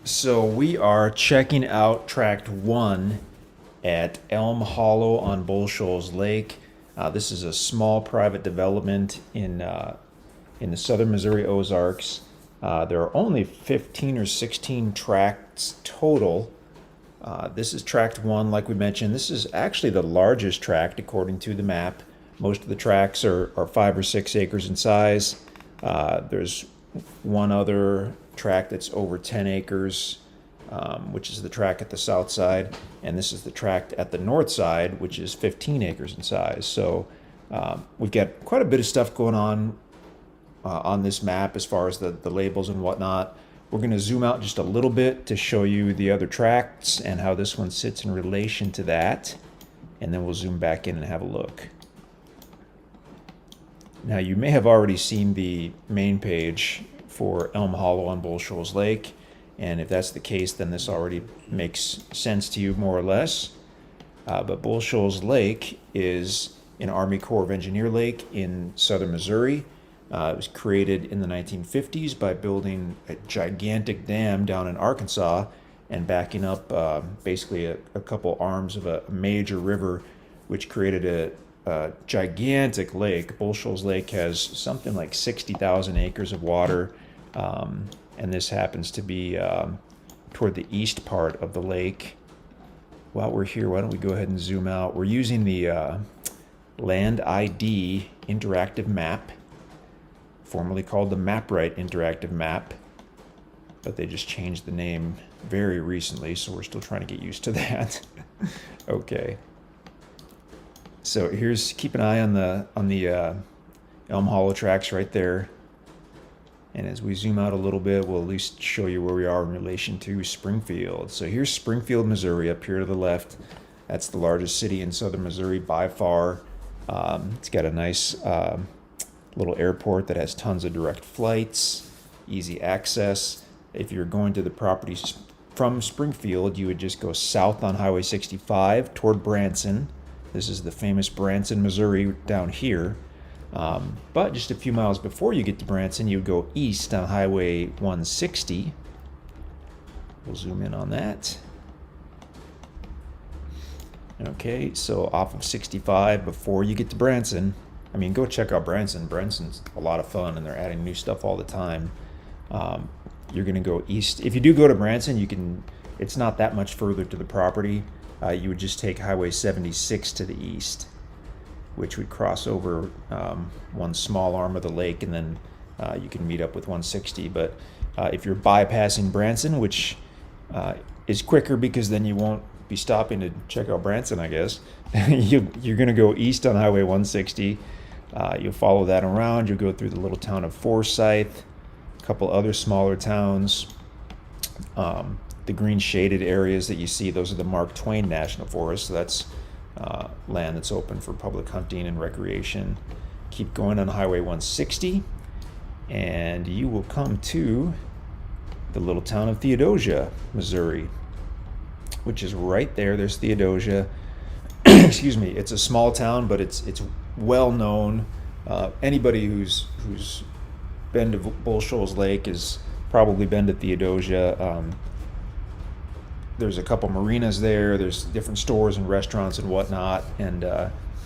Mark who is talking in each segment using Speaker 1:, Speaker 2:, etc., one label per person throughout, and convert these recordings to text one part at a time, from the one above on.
Speaker 1: So we are checking out Tract 1 at Elm Hollow on Bull Shoals Lake. This is a small private development in the southern Missouri Ozarks. There are only 15 or 16 tracts total. This is Tract 1, like we mentioned. This is actually the largest tract according to the map. Most of the tracts are 5 or 6 acres in size. There's one other tract that's over 10 acres, which is the tract at the south side, and this is the tract at the north side, which is 15 acres in size. So we've got quite a bit of stuff going on this map as far as the labels and whatnot. We're going to zoom out just a little bit to show you the other tracts and how this one sits in relation to that, and then we'll zoom back in and have a look. Now, you may have already seen the main page for Elm Hollow on Bull Shoals Lake, and if that's the case, then this already makes sense to you more or less. But Bull Shoals Lake is an Army Corps of Engineers lake in southern Missouri. It was created in the 1950s by building a gigantic dam down in Arkansas and backing up basically a couple arms of a major river, which created a gigantic lake. Bull Shoals Lake has something like 60,000 acres of water, and this happens to be toward the east part of the lake. While we're here, why don't we go ahead and zoom out? We're using the Land ID interactive map, formerly called the MapRight interactive map, but they just changed the name very recently, so we're still trying to get used to that. Okay. So here's, keep an eye on the Elm Hollow tracks right there. And as we zoom out a little bit, we'll at least show you where we are in relation to Springfield. So here's Springfield, Missouri, up here to the left. That's the largest city in southern Missouri by far. It's got a nice little airport that has tons of direct flights, easy access. If you're going to the property from Springfield, you would just go south on Highway 65 toward Branson. This is the famous Branson, Missouri, down here. But just a few miles before you get to Branson, you would go east on Highway 160. We'll zoom in on that. Okay, so off of 65 before you get to Branson. I mean, go check out Branson. Branson's a lot of fun, and they're adding new stuff all the time. You're going to go east. If you do go to Branson, you can. It's not that much further to the property. You would just take Highway 76 to the east, which would cross over one small arm of the lake, and then you can meet up with 160. But if you're bypassing Branson, which is quicker because then you won't be stopping to check out Branson, I guess, you're going to go east on Highway 160. You'll follow that around. You'll go through the little town of Forsyth, a couple other smaller towns. The green shaded areas that you see, those are the Mark Twain National Forest. So that's land that's open for public hunting and recreation. Keep going on Highway 160, and you will come to the little town of Theodosia, Missouri, which is right there. There's Theodosia. Excuse me. It's a small town, but it's well known. Anybody who's been to Bull Shoals Lake has probably been to Theodosia. There's a couple marinas there. There's different stores and restaurants and whatnot. And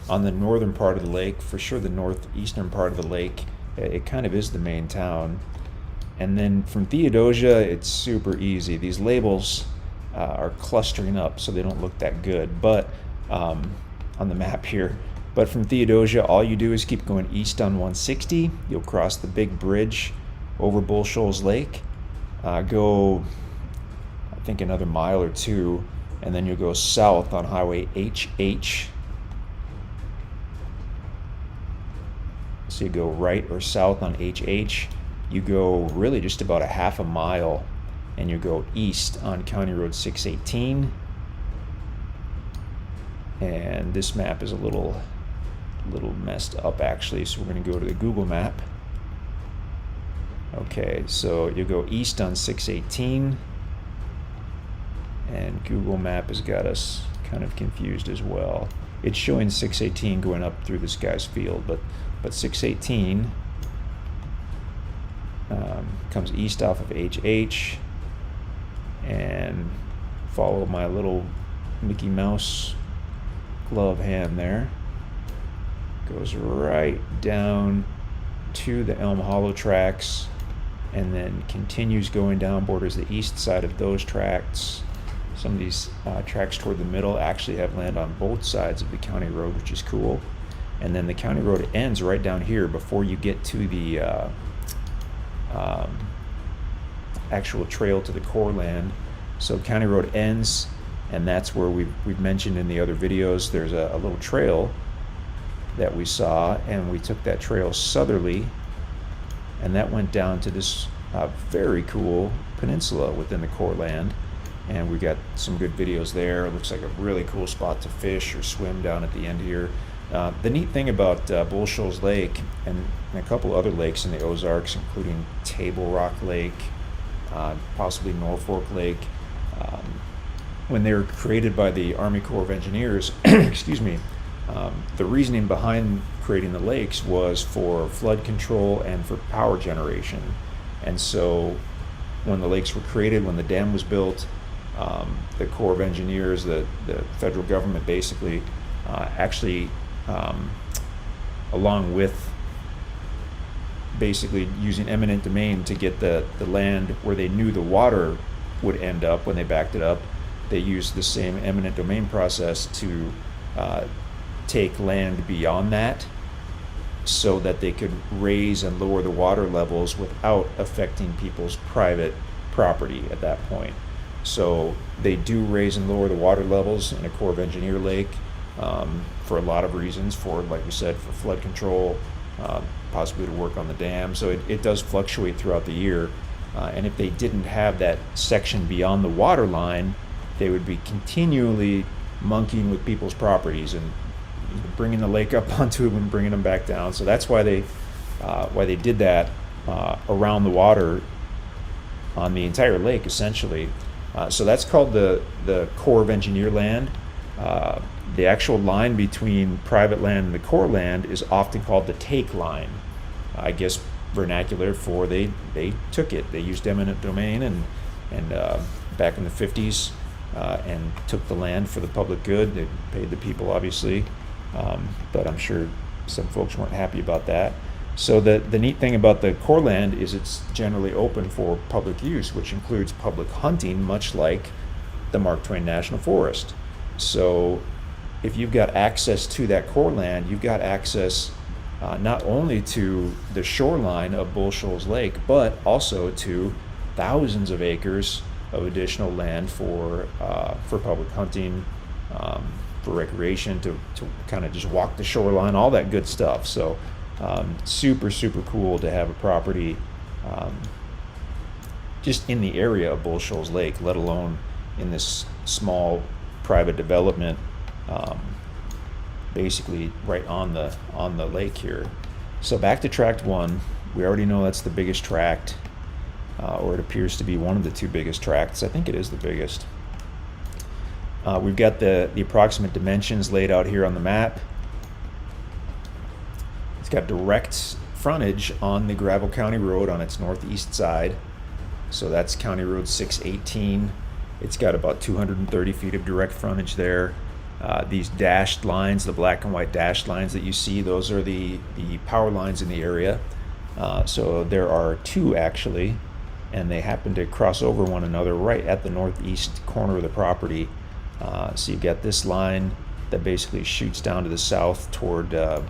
Speaker 1: on the northern part of the lake, for sure the northeastern part of the lake, it kind of is the main town. And then from Theodosia, it's super easy. These labels are clustering up, so they don't look that good. But on the map here. But from Theodosia, all you do is keep going east on 160. You'll cross the big bridge over Bull Shoals Lake. Go, I think, another mile or two, and then you'll go south on Highway HH. So you go right or south on HH. You go really just about a half a mile, and you go east on County Road 618. And this map is a little messed up actually, so we're going to go to the Google map. Okay, so you go east on 618, and Google Map has got us kind of confused as well. It's showing 618 going up through this guy's field, but 618 comes east off of HH, and follow my little Mickey Mouse glove hand there. Goes right down to the Elm Hollow tracts, and then continues going down, borders the east side of those tracts. Some of these tracts toward the middle actually have land on both sides of the county road, which is cool. And then the county road ends right down here before you get to the actual trail to the core land. So county road ends, and that's where we've mentioned in the other videos, there's a little trail that we saw, and we took that trail southerly, and that went down to this very cool peninsula within the core land. And we got some good videos there. It looks like a really cool spot to fish or swim down at the end here. The neat thing about Bull Shoals Lake and a couple other lakes in the Ozarks, including Table Rock Lake, possibly Norfolk Lake, when they were created by the Army Corps of Engineers, excuse me, the reasoning behind creating the lakes was for flood control and for power generation. And so when the lakes were created, when the dam was built, the Corps of Engineers, the federal government basically, actually, along with basically using eminent domain to get the land where they knew the water would end up when they backed it up, they used the same eminent domain process to take land beyond that so that they could raise and lower the water levels without affecting people's private property at that point. So they do raise and lower the water levels in a Corps of Engineer lake for a lot of reasons, for, like we said, for flood control, possibly to work on the dam. So it does fluctuate throughout the year. And if they didn't have that section beyond the water line, they would be continually monkeying with people's properties and bringing the lake up onto them and bringing them back down. So that's why they did that around the water on the entire lake, essentially. So that's called the Corps of Engineer Land. The actual line between private land and the Corps land is often called the take line. I guess vernacular for they took it. They used eminent domain and back in the 50s and took the land for the public good. They paid the people, obviously, but I'm sure some folks weren't happy about that. So the neat thing about the core land is it's generally open for public use, which includes public hunting, much like the Mark Twain National Forest. So if you've got access to that core land, you've got access not only to the shoreline of Bull Shoals Lake, but also to thousands of acres of additional land for public hunting, for recreation, to kind of just walk the shoreline, all that good stuff. So super cool to have a property just in the area of Bull Shoals Lake, let alone in this small private development, basically right on the lake here. So back to tract 1. We already know that's the biggest tract, or it appears to be one of the two biggest tracts. I think it is the biggest. We've got the approximate dimensions laid out here on the map. It's got direct frontage on the Gravel County Road on its northeast side. So that's County Road 618. It's got about 230 feet of direct frontage there. These dashed lines, the black and white dashed lines that you see, those are the power lines in the area. So there are two actually, and they happen to cross over one another right at the northeast corner of the property. So you've got this line that basically shoots down to the south toward a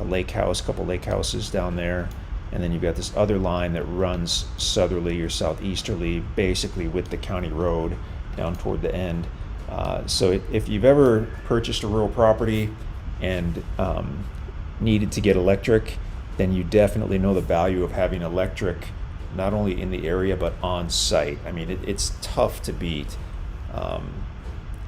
Speaker 1: lake house, a couple lake houses down there. And then you've got this other line that runs southerly or southeasterly, basically with the county road down toward the end. So if you've ever purchased a rural property and needed to get electric, then you definitely know the value of having electric not only in the area but on site. I mean, it's tough to beat.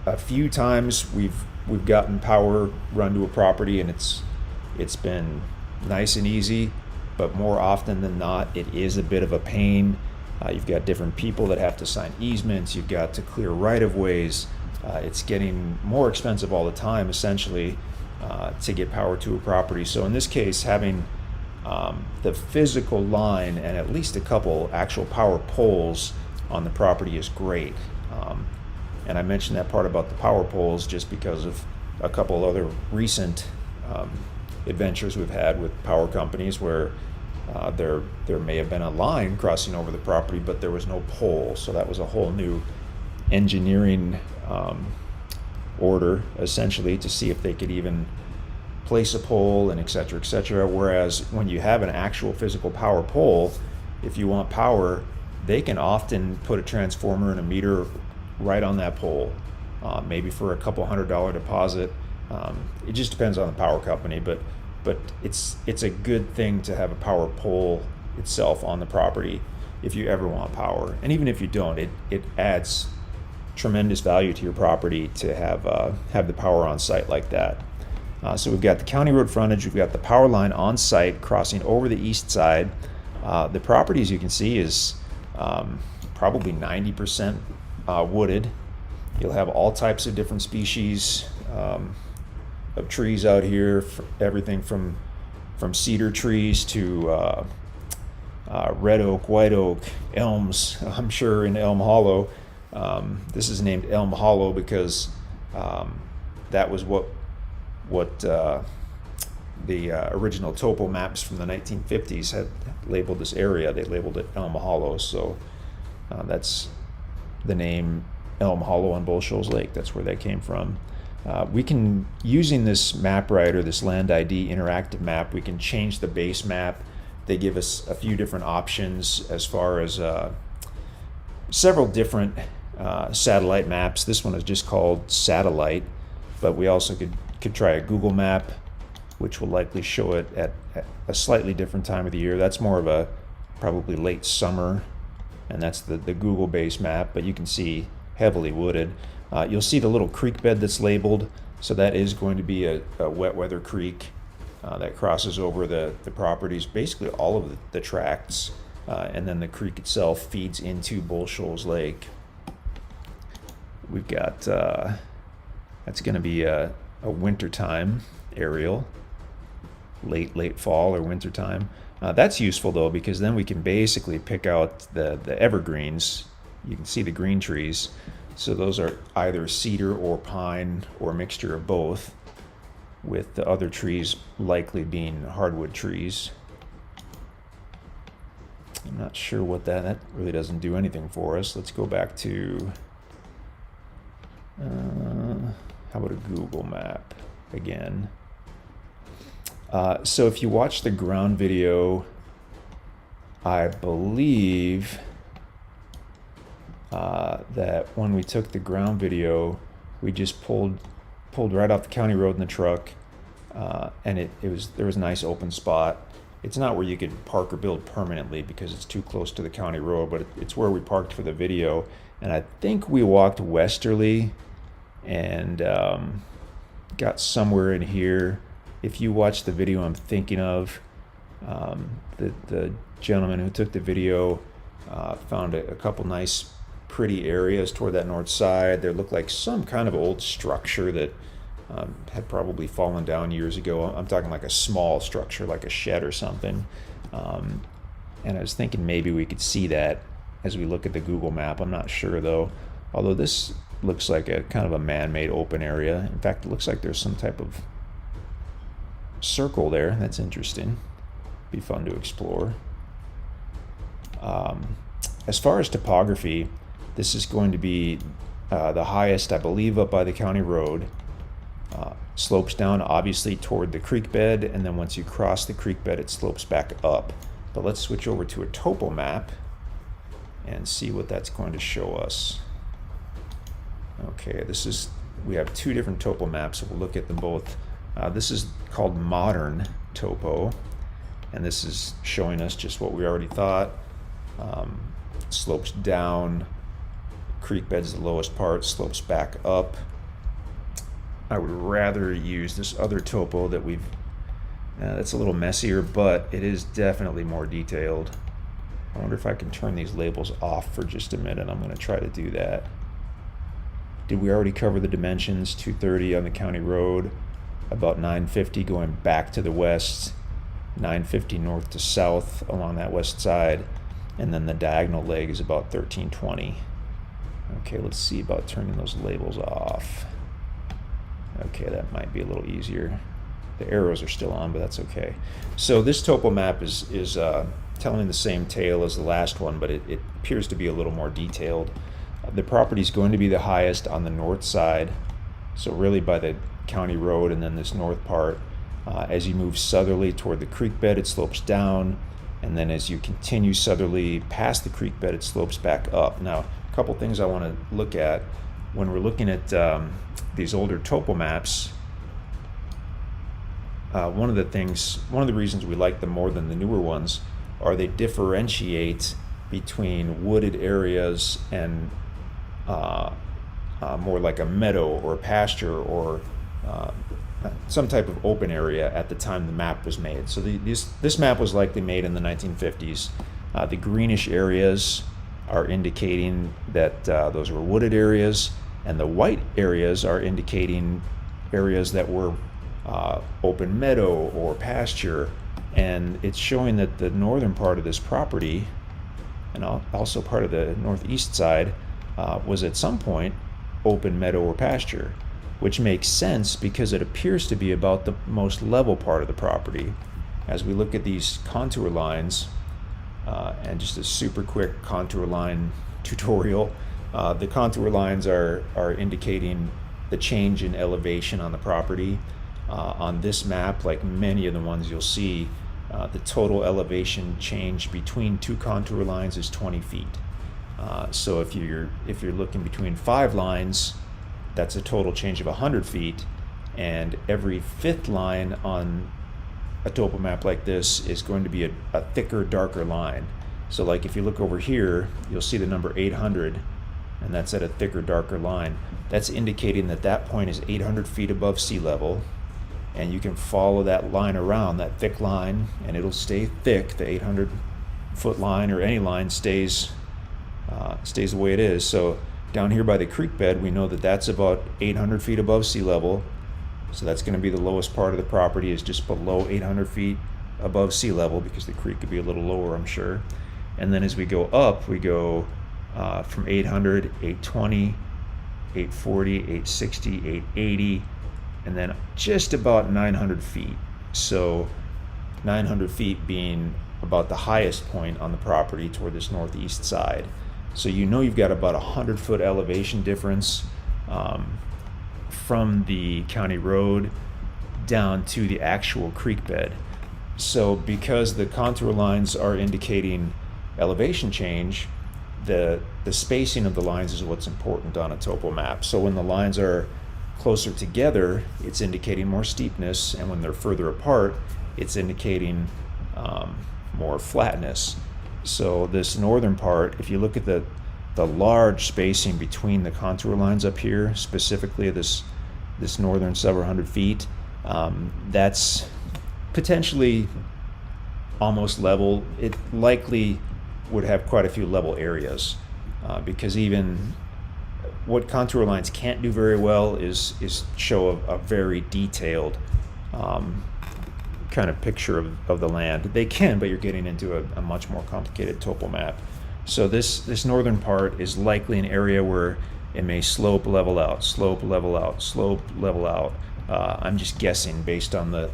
Speaker 1: A few times we've gotten power run to a property and it's been nice and easy, but more often than not, it is a bit of a pain. You've got different people that have to sign easements. You've got to clear right-of-ways. It's getting more expensive all the time, essentially, to get power to a property. So in this case, having the physical line and at least a couple actual power poles on the property is great. And I mentioned that part about the power poles just because of a couple other recent adventures we've had with power companies where there may have been a line crossing over the property, but there was no pole. So that was a whole new engineering order, essentially, to see if they could even place a pole and et cetera, et cetera. Whereas when you have an actual physical power pole, if you want power, they can often put a transformer and a meter right on that pole, maybe for a couple $100 deposit. It just depends on the power company, but it's a good thing to have a power pole itself on the property if you ever want power. And even if you don't, it adds tremendous value to your property to have the power on site like that. So we've got the county road frontage, we've got the power line on site crossing over the east side. The property, as you can see, is probably 90% wooded. You'll have all types of different species of trees out here, everything from cedar trees to red oak, white oak, elms. I'm sure in Elm Hollow, this is named Elm Hollow because that was what the original topo maps from the 1950s had labeled this area. They labeled it Elm Hollow, so that's the name Elm Hollow on Bull Shoals Lake. That's where that came from. We can, using this map writer, this Land ID interactive map, we can change the base map. They give us a few different options as far as several different satellite maps. This one is just called satellite, but we also could try a Google map, which will likely show it at a slightly different time of the year. That's more of a probably late summer, and that's the Google base map, but you can see heavily wooded. You'll see the little creek bed that's labeled, so that is going to be a wet weather creek that crosses over the properties, basically all of the tracts, and then the creek itself feeds into Bull Shoals Lake. We've got, that's going to be a wintertime aerial, late fall or wintertime. That's useful though, because then we can basically pick out the evergreens. You can see the green trees. So those are either cedar or pine or a mixture of both, with the other trees likely being hardwood trees. I'm not sure what that really doesn't do anything for us. Let's go back to, how about a Google map again? So if you watch the ground video, I believe that when we took the ground video, we just pulled right off the county road in the truck, and there was a nice open spot. It's not where you could park or build permanently because it's too close to the county road, but it's where we parked for the video. And I think we walked westerly and got somewhere in here. If you watch the video I'm thinking of, the gentleman who took the video found a couple nice pretty areas toward that north side. There looked like some kind of old structure that had probably fallen down years ago. I'm talking like a small structure, like a shed or something. And I was thinking maybe we could see that as we look at the Google map. I'm not sure though, although this looks like a kind of a man-made open area. In fact, it looks like there's some type of circle there. That's interesting. Be fun to explore. As far as topography, this is going to be the highest, I believe, up by the county road. Slopes down obviously toward the creek bed, and then once you cross the creek bed it slopes back up. But let's switch over to a topo map and see what that's going to show us. Okay, we have two different topo maps, so we'll look at them both. This is called modern topo, and this is showing us just what we already thought. Slopes down, creek bed's the lowest part, slopes back up. I would rather use this other topo that that's a little messier, but it is definitely more detailed. I wonder if I can turn these labels off for just a minute. I'm going to try to do that. Did we already cover the dimensions? 230 on the county road, about 950 going back to the west, 950 north to south along that west side. and then the diagonal leg is about 1320. Okay, let's see about turning those labels off. Okay, that might be a little easier. The arrows are still on, but that's okay. So this topo map is telling the same tale as the last one, but it appears to be a little more detailed. The property is going to be the highest on the north side, so really by the county road, and then this north part. As you move southerly toward the creek bed, it slopes down, and then as you continue southerly past the creek bed, it slopes back up. Now, a couple things I want to look at when we're looking at these older topo maps. One of the reasons we like them more than the newer ones are they differentiate between wooded areas and more like a meadow or a pasture or some type of open area at the time the map was made. So this map was likely made in the 1950s. The greenish areas are indicating that those were wooded areas, and the white areas are indicating areas that were open meadow or pasture. And it's showing that the northern part of this property, and also part of the northeast side, was at some point open meadow or pasture, which makes sense because it appears to be about the most level part of the property. As we look at these contour lines, and just a super quick contour line tutorial, the contour lines are indicating the change in elevation on the property. On this map, like many of the ones you'll see, the total elevation change between two contour lines is 20 feet. So if you're looking between 5 lines, that's a total change of 100 feet, and every 5th line on a topo map like this is going to be a thicker, darker line. So like if you look over here, you'll see the number 800, and that's at a thicker, darker line. That's indicating that that point is 800 feet above sea level, and you can follow that line around, that thick line, and it'll stay thick. The 800-foot line or any line stays the way it is. So down here by the creek bed, we know that that's about 800 feet above sea level. So that's going to be the lowest part of the property, is just below 800 feet above sea level, because the creek could be a little lower, I'm sure. And then as we go up, we go from 800, 820, 840, 860, 880, and then just about 900 feet. So 900 feet being about the highest point on the property toward this northeast side. So you know you've got about 100-foot elevation difference from the county road down to the actual creek bed. So because the contour lines are indicating elevation change, the spacing of the lines is what's important on a topo map. So when the lines are closer together, it's indicating more steepness, and when they're further apart, it's indicating more flatness. So this northern part, if you look at the large spacing between the contour lines up here, specifically this northern several hundred feet, that's potentially almost level. It likely would have quite a few level areas, because even what contour lines can't do very well is show a very detailed kind of picture of the land. They can, but you're getting into a much more complicated topo map. So this northern part is likely an area where it may slope, level out, slope, level out, slope, level out. I'm just guessing based on the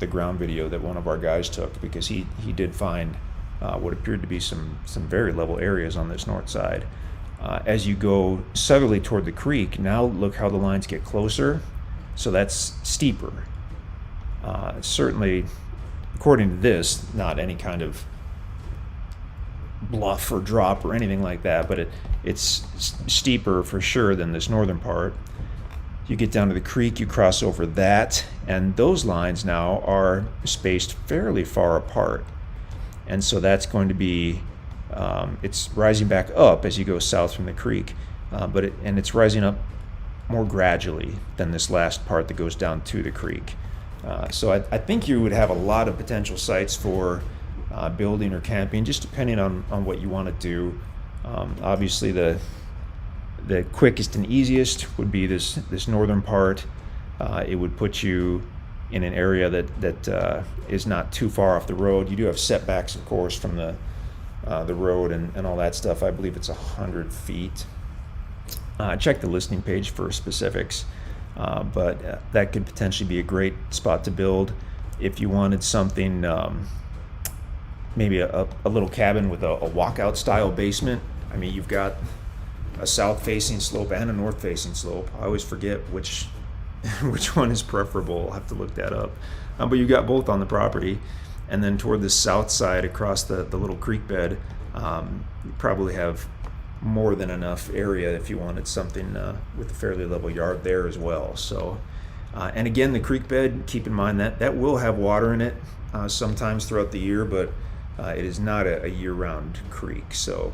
Speaker 1: ground video that one of our guys took, because he did find what appeared to be some very level areas on this north side. As you go southerly toward the creek, now look how the lines get closer. So that's steeper. Certainly, according to this, not any kind of bluff or drop or anything like that, but it's steeper for sure than this northern part. You get down to the creek, you cross over that, and those lines now are spaced fairly far apart. And so that's going to be, it's rising back up as you go south from the creek, but it's rising up more gradually than this last part that goes down to the creek. So I think you would have a lot of potential sites for building or camping, just depending on what you want to do. Obviously, the quickest and easiest would be this northern part. It would put you in an area that is not too far off the road. You do have setbacks, of course, from the the road and all that stuff. I believe it's 100 feet. Check the listing page for specifics, but that could potentially be a great spot to build if you wanted something, maybe a little cabin with a walkout style basement. I mean, you've got a south facing slope and a north facing slope. I always forget which one is preferable. I'll have to look that up. But you've got both on the property. And then toward the south side across the little creek bed, you probably have more than enough area if you wanted something with a fairly level yard there as well. So, and again, the creek bed, keep in mind that will have water in it sometimes throughout the year, but it is not a year-round creek. So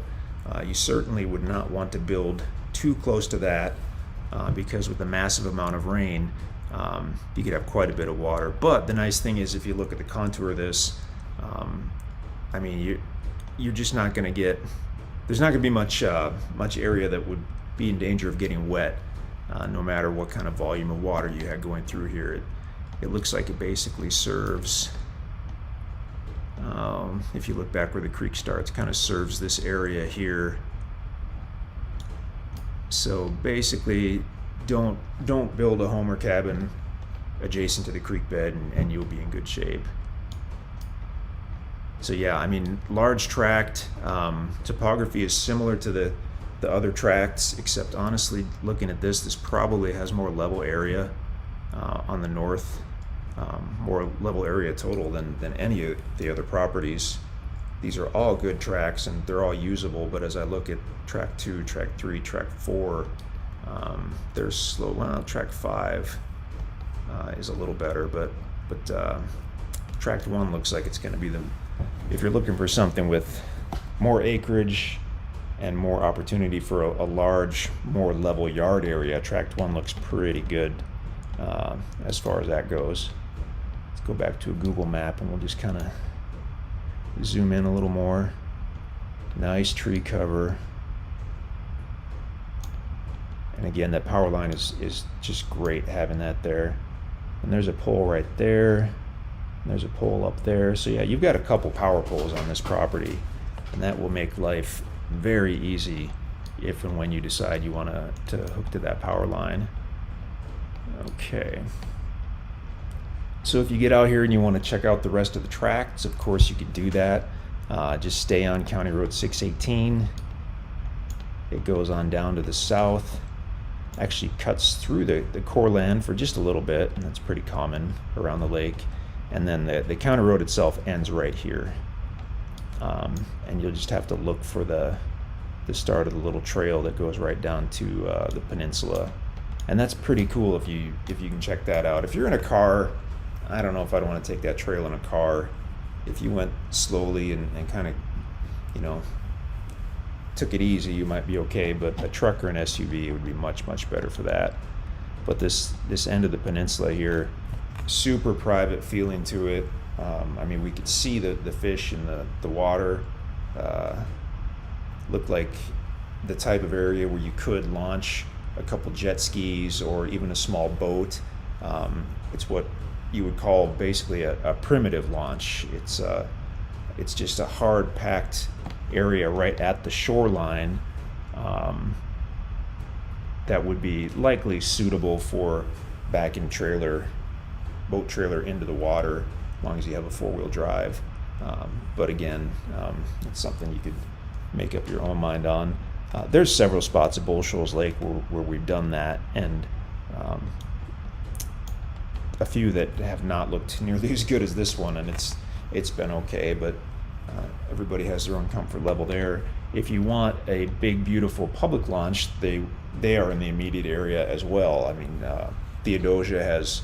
Speaker 1: you certainly would not want to build too close to that because with the massive amount of rain, you could have quite a bit of water. But the nice thing is, if you look at the contour of this, I mean, you're just not going to get, there's not going to be much area that would be in danger of getting wet, no matter what kind of volume of water you had going through here. It looks like it basically serves, if you look back where the creek starts, kind of serves this area here. So basically, don't build a home or cabin adjacent to the creek bed and you'll be in good shape. So yeah, I mean, large tract, topography is similar to the other tracts, except honestly, looking at this probably has more level area on the north, more level area total than any of the other properties. These are all good tracts and they're all usable, but as I look at tract 2, tract 3, tract 4, there's slow. Well, tract 5 is a little better, but tract 1 looks like it's going to be if you're looking for something with more acreage and more opportunity for a large, more level yard area, tract 1 looks pretty good as far as that goes. Let's go back to a Google map and we'll just kind of zoom in a little more. Nice tree cover. And again, that power line is just great having that there. And there's a pole right there. And there's a pole up there. So yeah, you've got a couple power poles on this property. And that will make life very easy if and when you decide you want to hook to that power line. Okay. So if you get out here and you want to check out the rest of the tracts, of course you could do that. Just stay on County Road 618. It goes on down to the south. Actually cuts through the core land for just a little bit, and that's pretty common around the lake. And then the county road itself ends right here. And you'll just have to look for the start of the little trail that goes right down to the peninsula. And that's pretty cool if you can check that out. If you're in a car, I don't know if I'd want to take that trail in a car. If you went slowly and kind of, took it easy, you might be okay, but a truck or an SUV would be much, much better for that. But this end of the peninsula here, super private feeling to it. I mean, we could see the fish in the water. Looked like the type of area where you could launch a couple jet skis or even a small boat. It's what you would call basically a primitive launch. It's just a hard packed area right at the shoreline that would be likely suitable for backing boat trailer into the water, as long as you have a 4-wheel drive. But again, it's something you could make up your own mind on. There's several spots at Bull Shoals Lake where we've done that, and a few that have not looked nearly as good as this one, and it's been okay, but everybody has their own comfort level there. If you want a big, beautiful public launch, they are in the immediate area as well. I mean, Theodosia has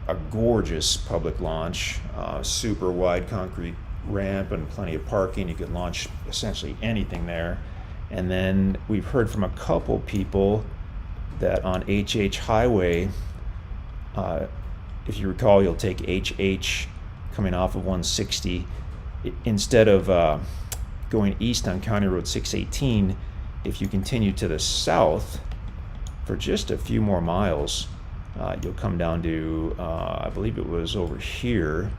Speaker 1: a gorgeous public launch, super wide concrete ramp and plenty of parking. You could launch essentially anything there. And then we've heard from a couple people that on HH Highway, if you recall, you'll take HH coming off of 160. Instead of going east on County Road 618, if you continue to the south for just a few more miles, you'll come down to, I believe it was over here,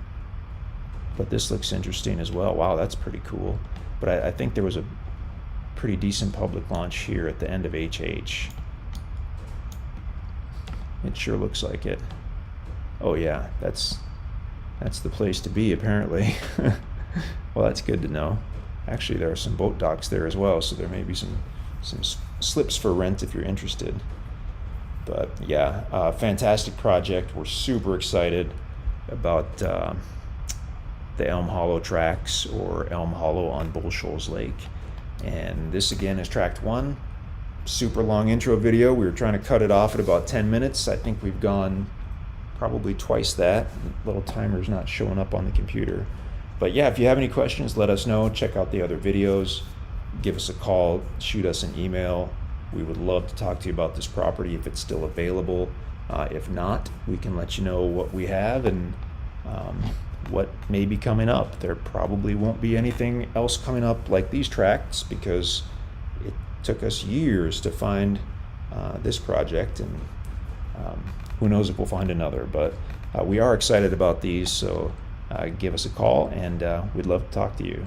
Speaker 1: but this looks interesting as well. Wow, that's pretty cool. but I think there was a pretty decent public launch here at the end of HH. It sure looks like it. Oh yeah, that's the place to be apparently. Well, that's good to know. Actually, there are some boat docks there as well, so there may be some slips for rent if you're interested. But yeah, fantastic project. We're super excited about the Elm Hollow tracks, or Elm Hollow on Bull Shoals Lake. And this again is tract 1. Super long intro video. We were trying to cut it off at about 10 minutes. I think we've gone probably twice that. The little timer's not showing up on the computer. But yeah, if you have any questions, let us know. Check out the other videos. Give us a call. Shoot us an email. We would love to talk to you about this property if it's still available. If not, we can let you know what we have and what may be coming up. There probably won't be anything else coming up like these tracts, because it took us years to find this project, and who knows if we'll find another. But we are excited about these, so give us a call, and we'd love to talk to you.